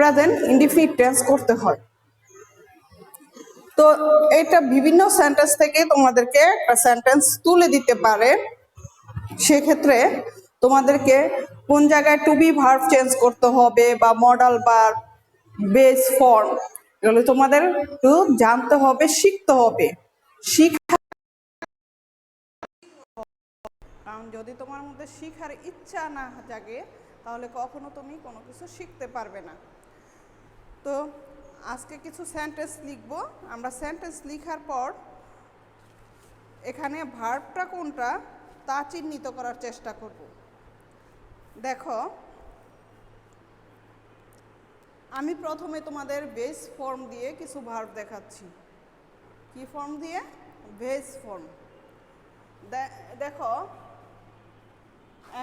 Present indefinite tense করতে হয়। তো এটা বিভিন্ন সেন্টেন্স থেকে তোমাদেরকে একটা সেন্টেন্স তুলে দিতে পারে। সেক্ষেত্রে তোমাদেরকে কোন জায়গায় টু বি ভার্ব চেঞ্জ করতে হবে বা মডাল ভার্ব, বেস ফর্ম, এগুলো তোমাদের একটু জানতে হবে, শিখতে হবে। কারণ যদি তোমার মধ্যে শিখার ইচ্ছা না জাগে তাহলে কখনো তুমি কোনো কিছু শিখতে পারবে না। তো আজকে কিছু সেন্টেন্স লিখবো আমরা। সেন্টেন্স লেখার পর এখানে ভার্বটা কোনটা তা চিহ্নিত করার চেষ্টা করব। দেখো, আমি প্রথমে তোমাদের বেস ফর্ম দিয়ে কিছু ভার্ব দেখাচ্ছি। কি ফর্ম দিয়ে? Base form. দেখো,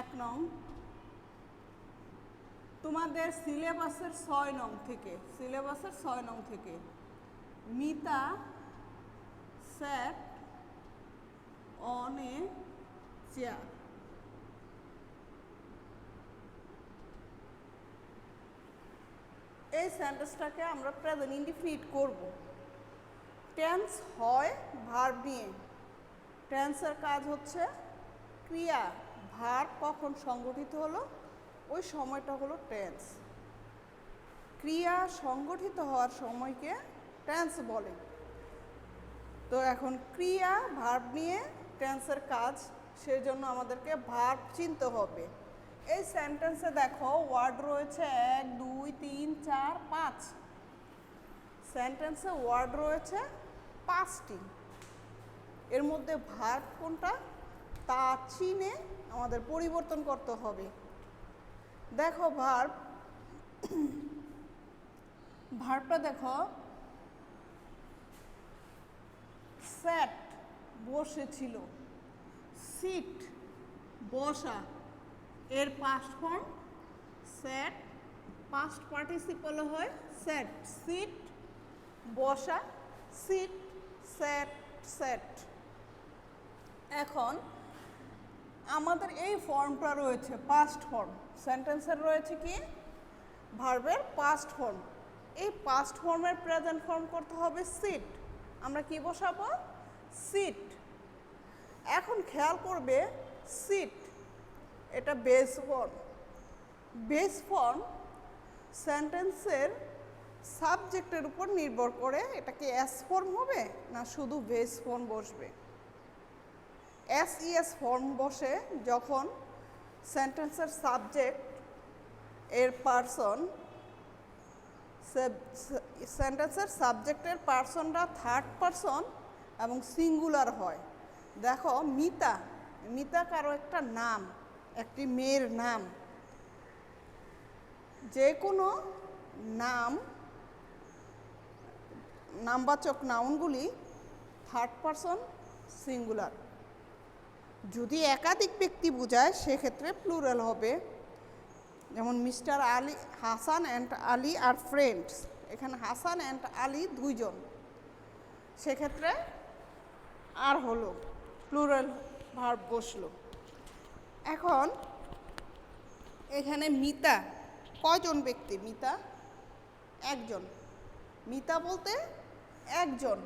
1 নং তোমাদের সিলেবাসের 6 নং থেকে Mita sat on a chair। এই সেন্টেন্সটাকে আমরা প্রেজেন্ট ইনডিফিনিট করব। টেন্স হয় ভার্ব নিয়ে। টেন্সের কাজ হচ্ছে ক্রিয়া। ভার্ব কখন সংগঠিত হলো ওই সময়টা হলো টেন্স। ক্রিয়া সংগঠিত হওয়ার সময়কে টেন্স বলে। তো এখন ক্রিয়া ভার্ব নিয়ে টেন্সের কাজ, সেই জন্য আমাদেরকে ভার্ব চিনতে হবে। এই সেন্টেন্সে দেখো ওয়ার্ড রয়েছে 1 2 3 4 5। সেন্টেন্সে ওয়ার্ড রয়েছে 5টি। এর মধ্যে ভার্ব কোনটা তা চিনে আমাদের পরিবর্তন করতে হবে। দেখো ভার্বটা দেখো, স্যাট বসেছিল, সিট বসা, এর পাস্ট ফর্ম স্যাট, পাস্ট পার্টিসিপল হয় স্যাট। সিট বসা, সিট, স্যাট, স্যাট। এখন আমাদের এই ফর্মটা রয়েছে পাস্ট ফর্ম। সেন্টেন্সের রয়েছে কি? ভার্বের পাস্ট ফর্ম। এই পাস্ট ফর্মের প্রেজেন্ট ফর্ম করতে হবে সিট। আমরা কি বসাবো? সিট। এখন খেয়াল করবে, সিট এটা বেস ফর্ম। বেস ফর্ম সেন্টেন্সের সাবজেক্টের উপর নির্ভর করে এটা কি এস ফর্ম হবে না শুধু বেস ফর্ম বসবে। এস ফর্ম বসে যখন সেন্টেন্সের সাবজেক্ট এর পার্সন, সেন্টেন্সের সাবজেক্টের পার্সনরা থার্ড পার্সন এবং সিঙ্গুলার হয়। দেখো মিতা, মিতা কারো একটা নাম, একটি মেয়ের নাম। যে কোনো নামবাচক নাউনগুলি থার্ড পার্সন সিঙ্গুলার। যদি একাধিক ব্যক্তি বোঝায় সেক্ষেত্রে প্লুরাল হবে। যেমন মিস্টার আলী, হাসান অ্যান্ড আলী আর ফ্রেন্ডস। এখানে হাসান অ্যান্ড আলী 2 জন, সেক্ষেত্রে আর হলো প্লুরাল ভার্ব বসলো। এখন এখানে মিতা কয়জন ব্যক্তি? মিতা একজন। মিতা বলতে একজন।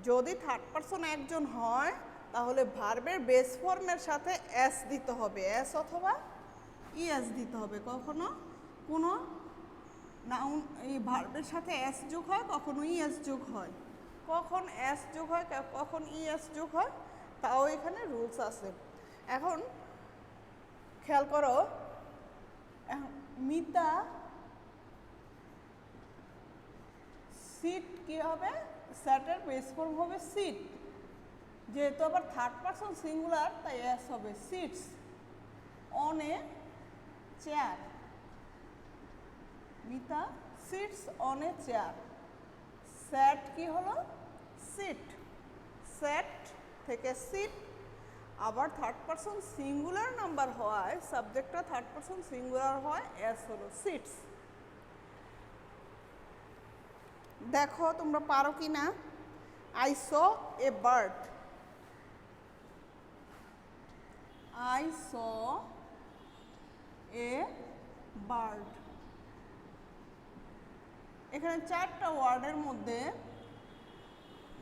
যদি থার্ড পার্সন একজন হয় তাহলে ভার্বের বেস ফর্মের সাথে এস দিতে হবে, এস অথবা ইএস দিতে হবে। কখনো কোনো নাউন এই ভার্বের সাথে এস যোগ হয়, কখনো ইএস যোগ হয়। কখন এস যোগ হয় কখন ইএস যোগ হয় তাও এখানে রুলস আছে। এখন খেয়াল করো, মিতা সিট কি হবে? স্যাটের বেস ফর্ম হবে সিট। যেহেতু আবার থার্ড পার্সন সিঙ্গুলার তাই এস হবে। Sits on a chair. Mita sits on a chair. Sat কি হলো? সিট। স্যাট থেকে সিট। আবার থার্ড পার্সন সিঙ্গুলার নাম্বার হওয়ায়, সাবজেক্টটা থার্ড পার্সন সিঙ্গুলার হয়, এস হলো সিটস। দেখো তোমরা পারো কি না। I saw a bird. I saw a bird. এখানে 4টা ওয়ার্ডের মধ্যে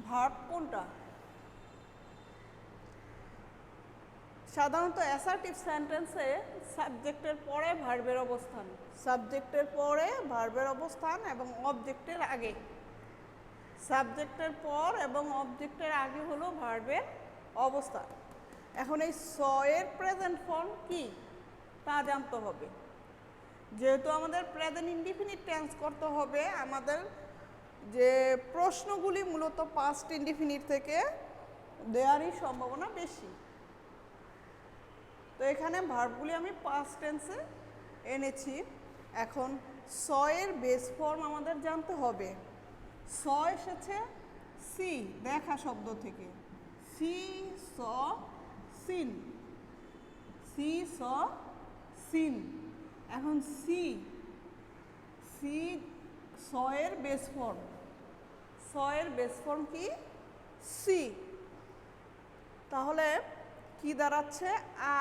ভার্ব কোনটা? সাধারণত অ্যাসার্টিভ সেন্টেন্সে সাবজেক্টের পরে ভার্বের অবস্থান, সাবজেক্টের পরে ভার্বের অবস্থান এবং অবজেক্টের আগে। সাবজেক্টের পর এবং অবজেক্টের আগে হলো ভার্বের অবস্থান। এখন এই স এর প্রেজেন্ট ফর্ম কি তা জানতে হবে। যেহেতু আমাদের প্রেজেন্ট ইনডিফিনিট টেন্স করতে হবে, আমাদের যে প্রশ্নগুলি মূলত পাস্ট ইনডিফিনিট থেকে দেওয়ারই সম্ভাবনা বেশি। তো এখানে ভার্বগুলি আমি পাস্ট টেন্সে এনেছি। এখন স এর বেস ফর্ম আমাদের জানতে হবে। স এসেছে সি, দেখা শব্দ থেকে। সি স সিন, সি স সিন। এখন সি, সি স এর বেস ফর্ম, স এর বেস ফর্ম কি? সি। তাহলে কি দাঁড়াচ্ছে?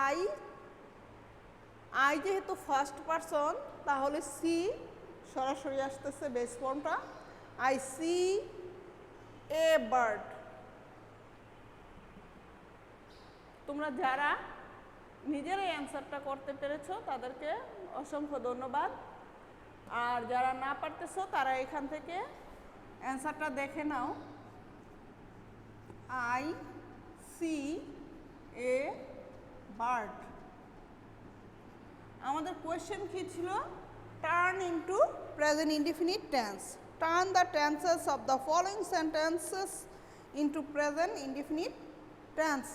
আই, আই যেহেতু ফার্স্ট পারসন তাহলে সি সরাসরি আসতেছে বেস ফর্মটা। I see a bird. তোমরা যারা নিজেরাই অ্যান্সারটা করতে পেরেছো তাদেরকে অসংখ্য ধন্যবাদ। আর যারা না পারতেছো তারা এখান থেকে অ্যান্সারটা দেখে নাও। I see a bird. আমাদের কোয়েশ্চেন কি ছিল? Turn into present indefinite tense. Turn the tenses of the following sentences into present indefinite tense.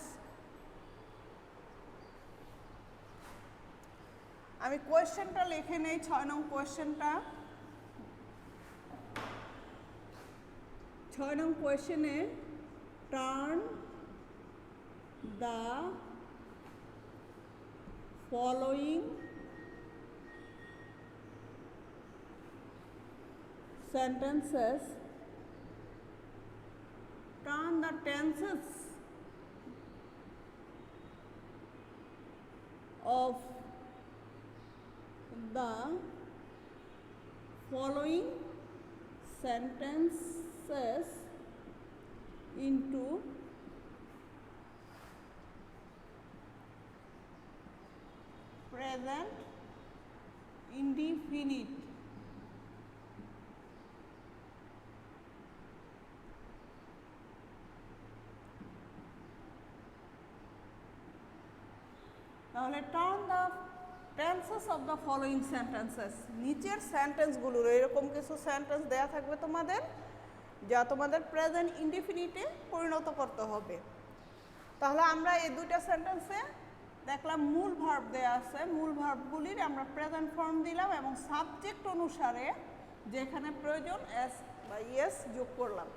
আমি কোয়েশ্চেনটা লিখে নেই, 6 নং কোয়েশ্চেনটা। 6 নং কোয়েশ্চেনে turn the following sentences, turn the tenses of the following sentences into present indefinite. তাহলে turn the tenses of the following sentences, নিচের সেন্টেন্সগুলোর এরকম কিছু সেন্টেন্স দেয়া থাকবে তোমাদের, যা তোমাদের প্রেজেন্ট ইনডিফিনিটে পরিণত করতে হবে। তাহলে আমরা এই দুইটা সেন্টেন্সে দেখলাম মূল ভার্ব দেয়া আছে, মূল ভার্বগুলির আমরা প্রেজেন্ট ফর্ম দিলাম এবং সাবজেক্ট অনুসারে যেখানে প্রয়োজন এস বা ইয়েস যোগ করলাম।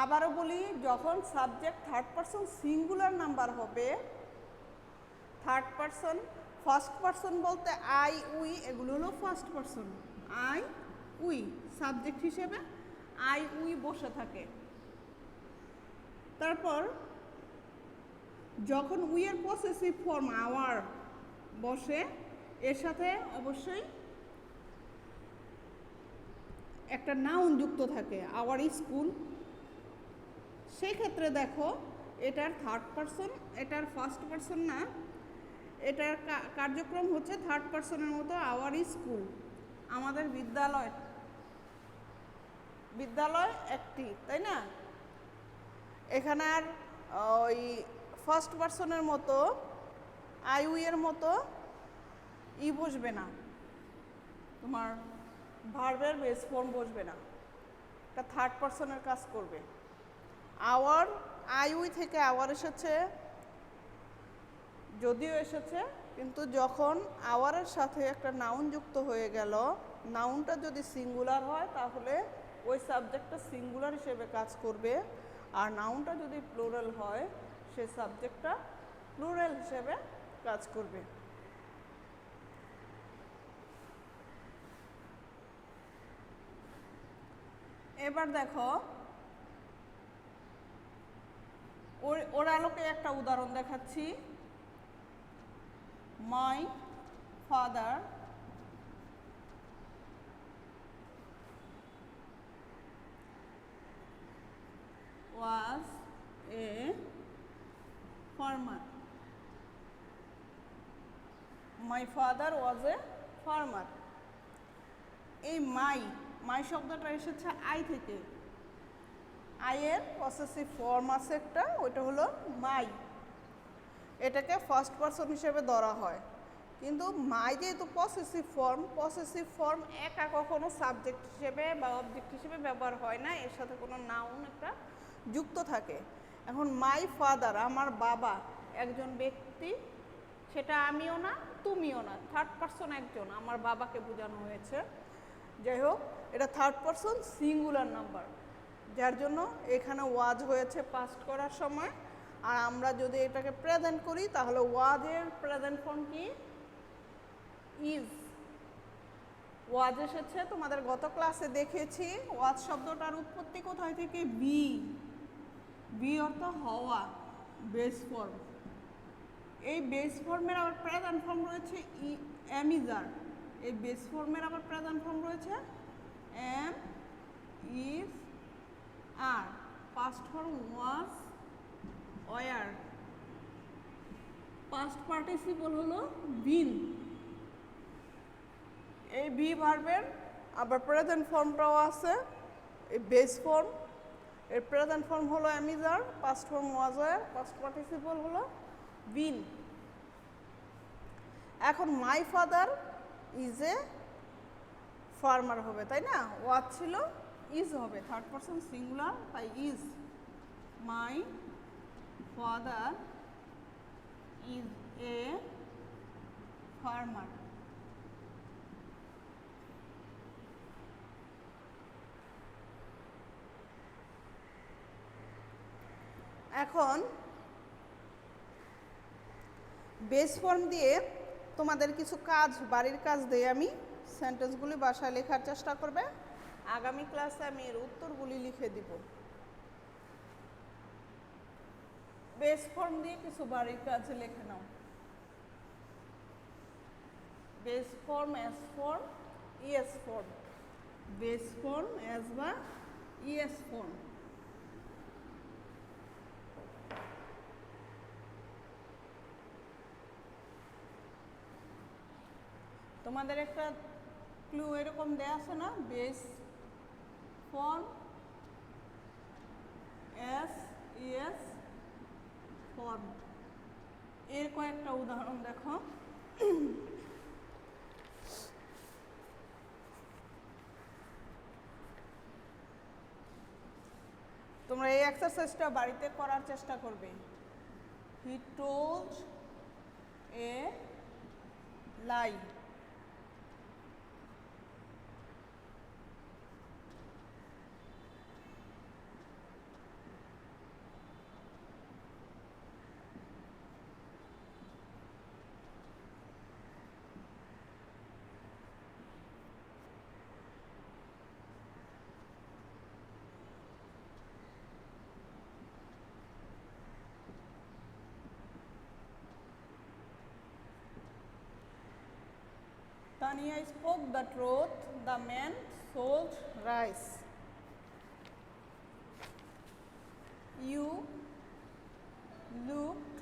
আবারও বলি, যখন subject third person singular number হবে, থার্ড পারসন, ফার্স্ট পারসন বলতে আই উই, এগুলো হলো first person. I we subject হিসেবে আই উই বসে থাকে। তারপর যখন উই এর পসেসিভ ফর্ম আওয়ার বসে, এর সাথে অবশ্যই একটা নাউন যুক্ত থাকে, আওয়ার স্কুল। সেই ক্ষেত্রে দেখো এটার থার্ড পারসন, এটার ফার্স্ট পারসন না, এটার কার্যক্রম হচ্ছে থার্ড পারসনের মতো, আওয়ার স্কুল, আমাদের বিদ্যালয়। বিদ্যালয় একটি, তাই না? এখানে আর ওই ফার্স্ট পারসনের মতো আই উই এর মতো ই বসবে না, তোমার ভার্বের বেস ফর্ম বসবে না, এটা থার্ড পারসনের কাজ করবে। আওয়ার, আই উই থেকে আওয়ার এসেছে, যদিও এসেছে, কিন্তু যখন আওয়ারের সাথে একটা নাউন যুক্ত হয়ে গেল, নাউনটা যদি সিঙ্গুলার হয় তাহলে ওই সাবজেক্টটা সিঙ্গুলার হিসেবে কাজ করবে, আর নাউনটা যদি প্লুরাল হয় সেই সাবজেক্টটা প্লুরাল হিসেবে কাজ করবে। এবার দেখো ওর আলোকে একটা উদাহরণ দেখাচ্ছি। My father my father was a farmer. এই মাই শব্দটা এসেছে আই থেকে। আইয়ের পসেসিভ ফর্ম আছে একটা, ওইটা হলো মাই। এটাকে ফার্স্ট পারসন হিসেবে ধরা হয়, কিন্তু মাই যেহেতু পসেসিভ ফর্ম একা কখনো সাবজেক্ট হিসেবে বা অবজেক্ট হিসেবে ব্যবহার হয় না, এর সাথে কোনো নাউন একটা যুক্ত থাকে। এখন মাই ফাদার, আমার বাবা, একজন ব্যক্তি, সেটা আমিও না তুমিও না, থার্ড পারসন একজন, আমার বাবাকে বোঝানো হয়েছে। যাই হোক, এটা থার্ড পারসন সিঙ্গুলার নাম্বার, যার জন্য এখানে ওয়াজ হয়েছে পাস্ট করার সময়। আর আমরা যদি এটাকে প্রেজেন্ট করি তাহলে ওয়াজের প্রেজেন্ট ফর্ম কি? ইজ। ওয়াজ এসেছে, তোমাদের গত ক্লাসে দেখেছি ওয়াজ শব্দটার উৎপত্তি কোথায় থেকে? বি অর্থ হওয়া, বেস ফর্ম। এই বেস ফর্মের আবার প্রেজেন্ট ফর্ম রয়েছে এমিজার। এই বেস ফর্মের আবার প্রেজেন্ট ফর্ম রয়েছে am, is, are. Past form was, were. Past participle হলো বিন। এই বি ভার্বের আবার প্রেজেন্ট ফর্মটাও আছে, এই বেস ফর্ম। এর প্রেজেন্ট ফর্ম হলো am is are, past form was, were, past participle হলো বিন। এখন my father is a farmer হবে, তাই না? ওয়াজ ছিল, ইজ হবে, থার্ড পারসন সিঙ্গুলার, তাই is. My father is a farmer. এখন বেস ফর্ম দিয়ে তোমাদের কিছু কাজ, বাড়ির কাজ দিয়ে আমি সেন্টেন্সগুলি বাসায় লেখার চেষ্টা করবে। আগামী ক্লাসে আমি এর উত্তরগুলি লিখে দিব। বেস ফর্ম দিয়ে কিছু বাড়ির কাজ লিখে নাও। Base form s form, es form. Base form s বা ইএস ফর্ম। তোমাদের একটা ক্লু এরকম দেয়া আছে না? Base form s es form. এর কয়েকটা উদাহরণ দেখো। তোমরা এই এক্সারসাইজটা বাড়িতে করার চেষ্টা করবে। He told a lie. Tanya spoke the truth, the man sold rice. You looked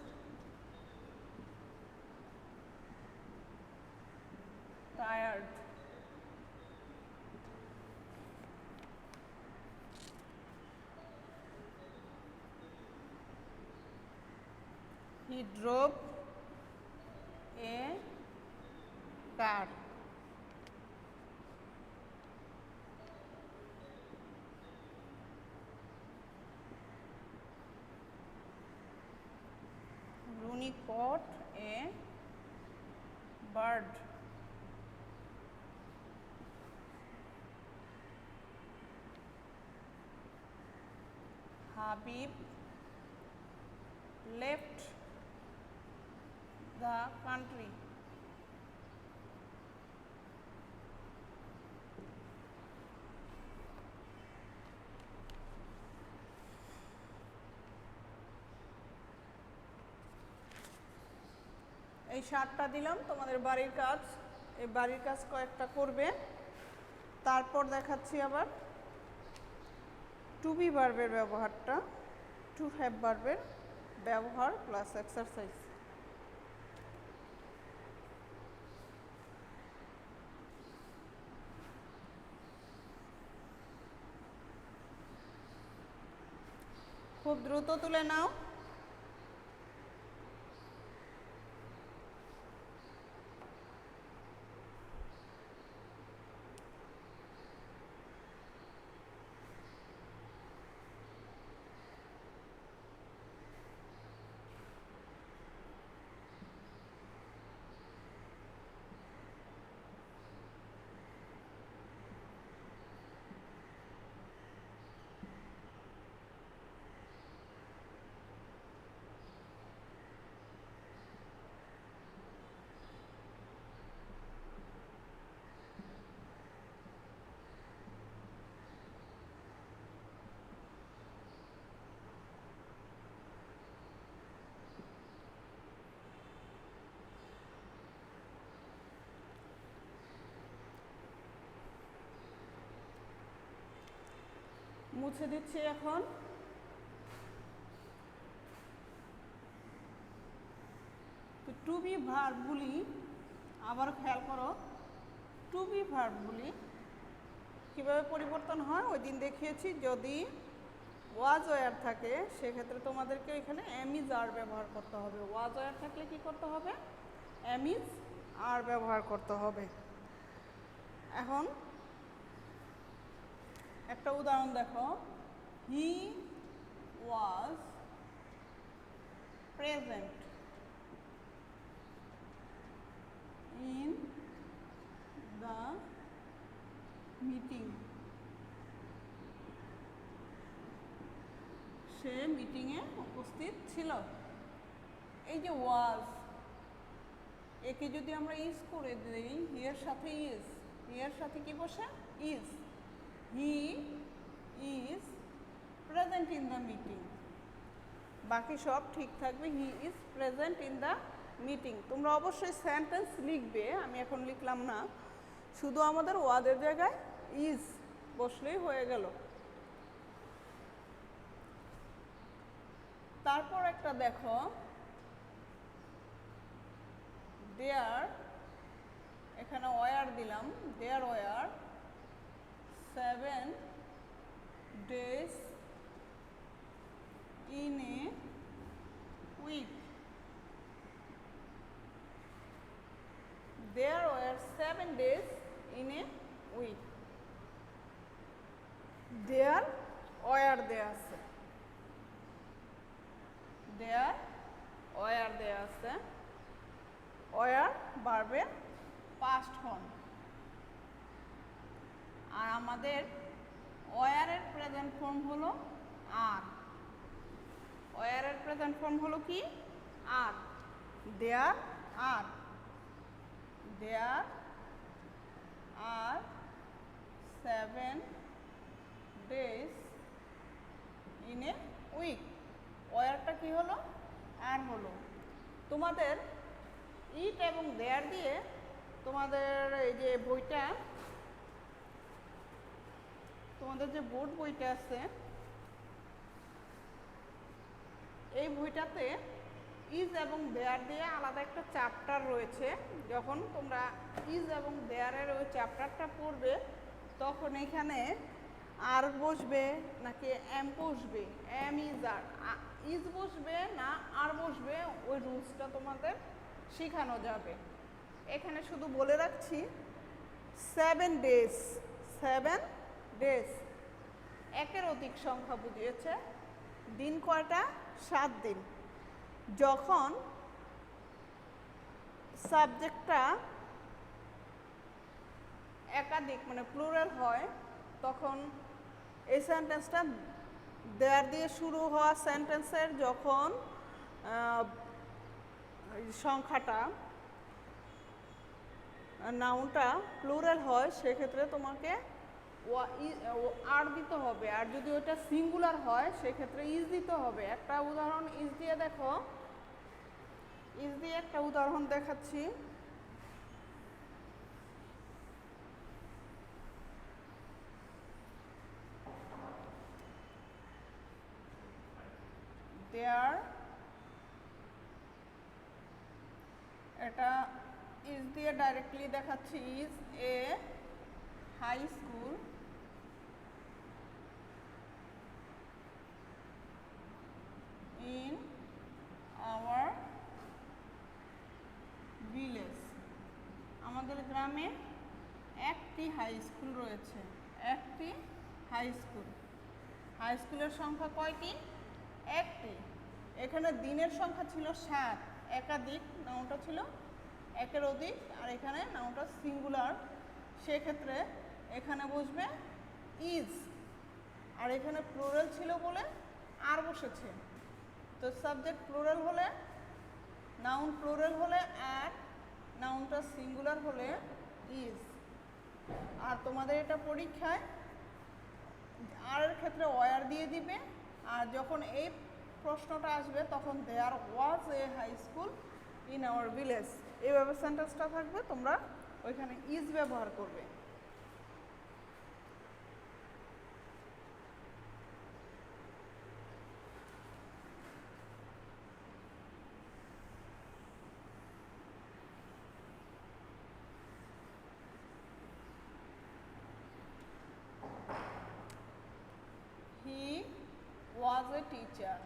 tired. He drove a car. Rooney caught a bird. Habib left the country. এই 7টা দিলাম তোমাদের বাড়ির কাজ। এই বাড়ির কাজ কয়েকটা করবে, তারপর দেখাচ্ছি আবার টু বি ভার্বের ব্যবহারটা, টু হ্যাভ ভার্বের ব্যবহার প্লাস এক্সারসাইজ। খুব দ্রুত তুলে নাও। মুছে দিচ্ছি এখন। তো টু বি ভার্বগুলি আবার খেয়াল করো, টু বি ভার্বগুলি কীভাবে পরিবর্তন হয় ওই দিন দেখিয়েছি। যদি ওয়াজ ওয়ার থাকে সেক্ষেত্রে তোমাদেরকে এখানে এমিজ আর ব্যবহার করতে হবে। ওয়াজ ওয়ার থাকলে কি করতে হবে? এমিজ আর ব্যবহার করতে হবে। এখন একটা উদাহরণ দেখো, he was present in the meeting. সে মিটিংয়ে উপস্থিত ছিল। এই যে ওয়াজ, একে যদি আমরা ইজ করে দিই, হি এর সাথে ইজ, হি এর সাথে কি বসে? Is. He is present in the meeting. বাকি সব ঠিক থাকবে। He is present in the meeting. তোমরা অবশ্যই সেন্টেন্স লিখবে, আমি এখন লিখলাম না, শুধু আমাদের ওয়াজের জায়গায় ইজ বসলেই হয়ে গেল। তারপর একটা দেখো, দেয়ার, এখানে ওয়ার দিলাম, there were 7 days in a week. There were 7 days in a week. There were দেয়া আছে, there were দেয়া আছে, were ভার্বের পাস্ট ফর্ম। আর আমাদের ওয়ারের প্রেজেন্ট ফর্ম হলো আর। ওয়ারের প্রেজেন্ট ফর্ম হলো কি? আর। দেয়ার আর, দেয়ার আর 7 days in a week। ওয়ারটা কি হলো? আর হলো। তোমাদের ইট এবং দেয়ার দিয়ে তোমাদের এই যে বইটা, তোমাদের যে বোর্ড বইটা আছে, এই বইটাতে ইজ এবং দেয়ার দিয়ে আলাদা একটা চ্যাপ্টার রয়েছে। যখন তোমরা ইজ এবং দেয়ারের ওই চ্যাপ্টারটা পড়বে তখন এখানে আর বসবে নাকি এম বসবে, এম ইজ আর, ইজ বসবে না আর বসবে, ওই রুলসটা তোমাদের শেখানো যাবে। এখানে শুধু বলে রাখছি 7 days, 7 days একের অধিক সংখ্যা বুঝিয়েছে। দিন কয়টা? 7 দিন। যখন সাবজেক্টটা একাধিক মানে প্লুরাল হয় তখন এই সেন্টেন্সটা দেয়ার দিয়ে শুরু হওয়া সেন্টেন্সের যখন সংখ্যাটা নাউনটা প্লুরাল হয় সেক্ষেত্রে তোমাকে আর দিতে হবে। আর যদি ওটা সিঙ্গুলার হয় সেক্ষেত্রে ইজ দিতে হবে। একটা উদাহরণ ইজ দিয়ে দেখো, ইজ দিয়ে একটা উদাহরণ দেখাচ্ছি। দেয়ার, এটা ইজ দিয়ে ডাইরেক্টলি দেখাচ্ছি। ইজ এ হাই স্কুল গ্রামে একটি হাই স্কুল রয়েছে। একটি হাই স্কুল। হাই স্কুলের সংখ্যা কয়টি? একটি। এখানে দিনের সংখ্যা ছিল 7, একাধিক, নাউনটা ছিল একের অধিক, আর এখানে নাউনটা সিঙ্গুলার, সেক্ষেত্রে এখানে বসবে ইজ, আর এখানে প্লুরাল ছিল বলে আর বসেছে। তো সাবজেক্ট প্লুরাল হলে, নাউন প্লুরাল হলে আর, নাউনটা সিঙ্গুলার হলে ইজ। আর তোমাদের এটা পরীক্ষায় আর এর ক্ষেত্রে ওয়ার দিয়ে দিবে, আর যখন এই প্রশ্নটা আসবে তখন there was a high school in our village, এইভাবে সেন্টেন্সটা থাকবে, তোমরা ওইখানে ইজ ব্যবহার করবে। He was a teacher.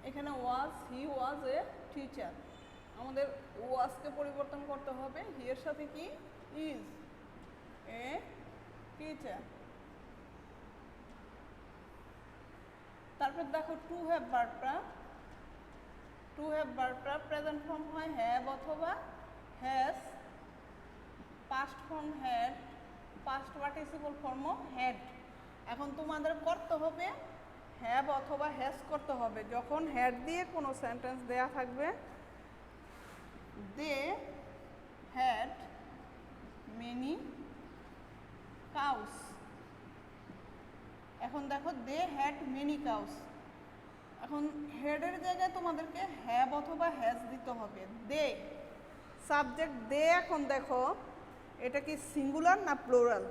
এখানে ওয়াজ, হি ওয়াজ এ টিচার, আমাদের ওয়াজকে পরিবর্তন করতে হবে, হি এর সাথে কি ইজ এ টিচার। তারপর দেখো টু হ্যাভ ভার্বটা, টু হ্যাভ ভার্বটা প্রেজেন্ট ফর্ম হয় হ্যাভ অথবা has, past form had, past participle ফর্মও হ্যাড। এখন তোমাদের করতে হবে হ্যাভ অথবা হ্যাজ করতে হবে। যখন হ্যাড দিয়ে কোনো সেন্টেন্স দেয়া থাকবে, দে হ্যাড মেনি কাউস। এখন দেখো দে হ্যাড মেনি কাউস, এখন হেডের জায়গায় তোমাদেরকে হ্যাভ অথবা হ্যাজ দিতে হবে। দে সাবজেক্ট দে, এখন দেখো এটা কি সিঙ্গুলার না প্লুরাল?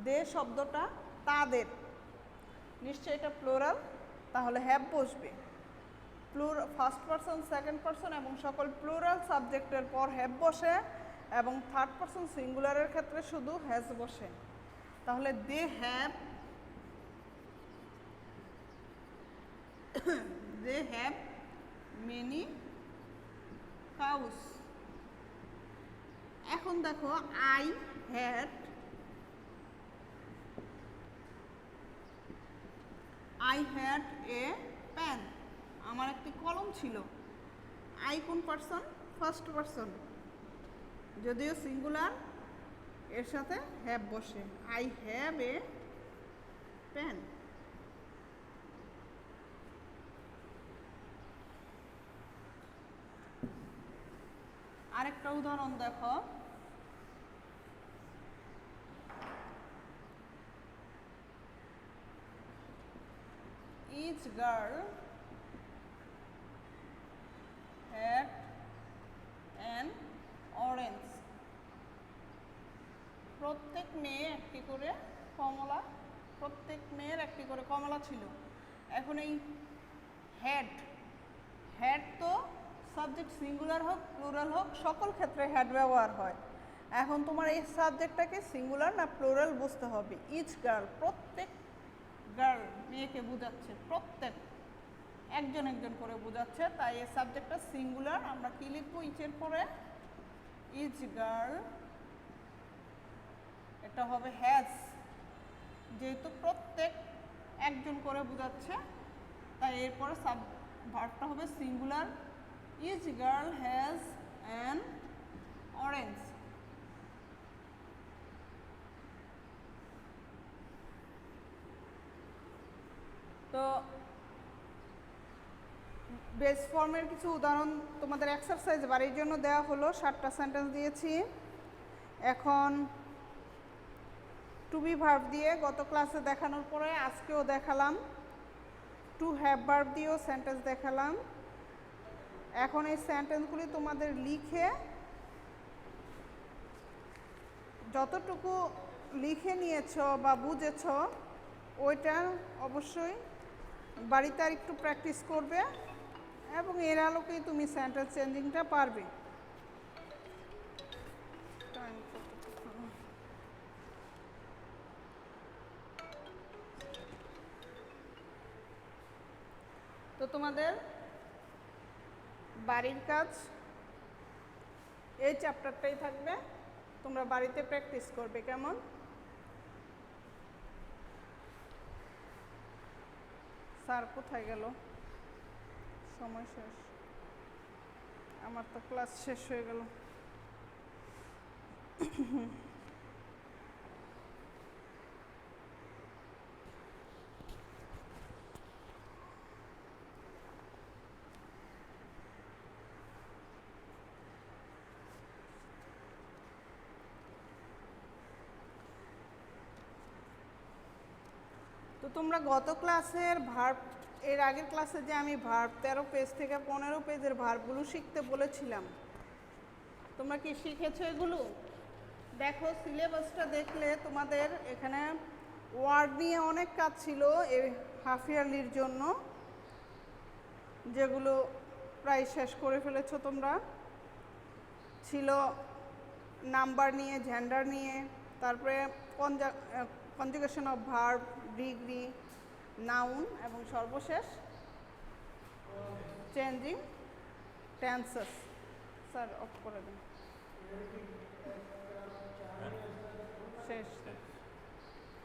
দে শব্দটা তাদের, নিশ্চয়ই এটা প্লুরাল, তাহলে হ্যাভ বসবে। ফার্স্ট পারসন, সেকেন্ড পারসন এবং সকল প্লুরাল সাবজেক্টের পর হ্যাভ বসে, এবং থার্ড পারসন সিঙ্গুলারের ক্ষেত্রে শুধু হ্যাজ বসে। তাহলে they have, they have many cows. এখন দেখো I had, I had a pen, আমার একটি কলম ছিল। আই কোন পারসন? ফার্স্ট পারসন, যদিও সিঙ্গুলার, এর সাথে হ্যাভ বসে। I have a pen. আরেকটা উদাহরণ দেখো, each girl had an orange. প্রত্যেক মেয়ে একটি করে কমলা, প্রত্যেক মেয়ের একটি করে কমলা ছিল। এখন এই হ্যাড, হ্যাড তো সাবজেক্ট সিঙ্গুলার হোক প্লুরাল হোক সকল ক্ষেত্রে হ্যাড ব্যবহার হয়। এখন তোমার এই সাবজেক্টটাকে সিঙ্গুলার না প্লুরাল বুঝতে হবে। ইচ গার্ল, প্রত্যেক গার্ল মেয়েকে বোঝাচ্ছে, প্রত্যেক একজন একজন করে বোঝাচ্ছে, তাই এই সাবজেক্টটা সিঙ্গুলার। আমরা কি লিখবো ইচের পরে? ইচ গার্ল, এটা হবে হ্যাজ, যেহেতু প্রত্যেক একজন করে বোঝাচ্ছে তাই এরপরে ভার্বটা হবে singular. Each girl has an orange. তো বেস ফর্মের কিছু উদাহরণ তোমাদের এক্সারসাইজ বাড়ির জন্য দেওয়া হলো, 7টা সেন্টেন্স দিয়েছি। এখন টু বি ভার্ব দিয়ে গত ক্লাসে দেখানোর পরে আজকেও দেখালাম, টু হ্যাভ ভার্ব দিয়েও সেন্টেন্স দেখালাম। এখন এই সেন্টেন্সগুলি তোমাদের লিখে, যতটুকু লিখে নিয়েছ বা বুঝেছ ওইটা অবশ্যই বাড়িতে আর একটু প্র্যাকটিস করবে, এবং এর আলোকেই তুমি সেন্টেন্স চেঞ্জিংটা পারবে। তো তোমাদের বাড়ির কাজ এই চ্যাপ্টারটাই থাকবে, তোমরা বাড়িতে প্র্যাকটিস করবে। কেমন? স্যার কোথায় গেল? সময় শেষ, আমার তো ক্লাস শেষ হয়ে গেল। তো তোমরা গত ক্লাসের ভার্ব, এর আগের ক্লাসে যে আমি ভার্ব 13 পেজ থেকে 15 পেজের ভার্বগুলো শিখতে বলেছিলাম, তোমরা কি শিখেছো এগুলো? দেখো সিলেবাসটা দেখলে তোমাদের এখানে ওয়ার্ড নিয়ে অনেক কাজ ছিল এই হাফ ইয়ারলির জন্য, যেগুলো প্রায় শেষ করে ফেলেছো তোমরা। ছিল নাম্বার নিয়ে, জেন্ডার নিয়ে, তারপরে conjugation of verb, degree, noun, এবং সর্বশেষ চেঞ্জিং টেন্সেস। স্যার অফ করে দিন। শেষ।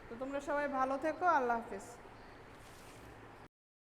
তো তোমরা সবাই ভালো থেকো, আল্লাহ হাফিজ।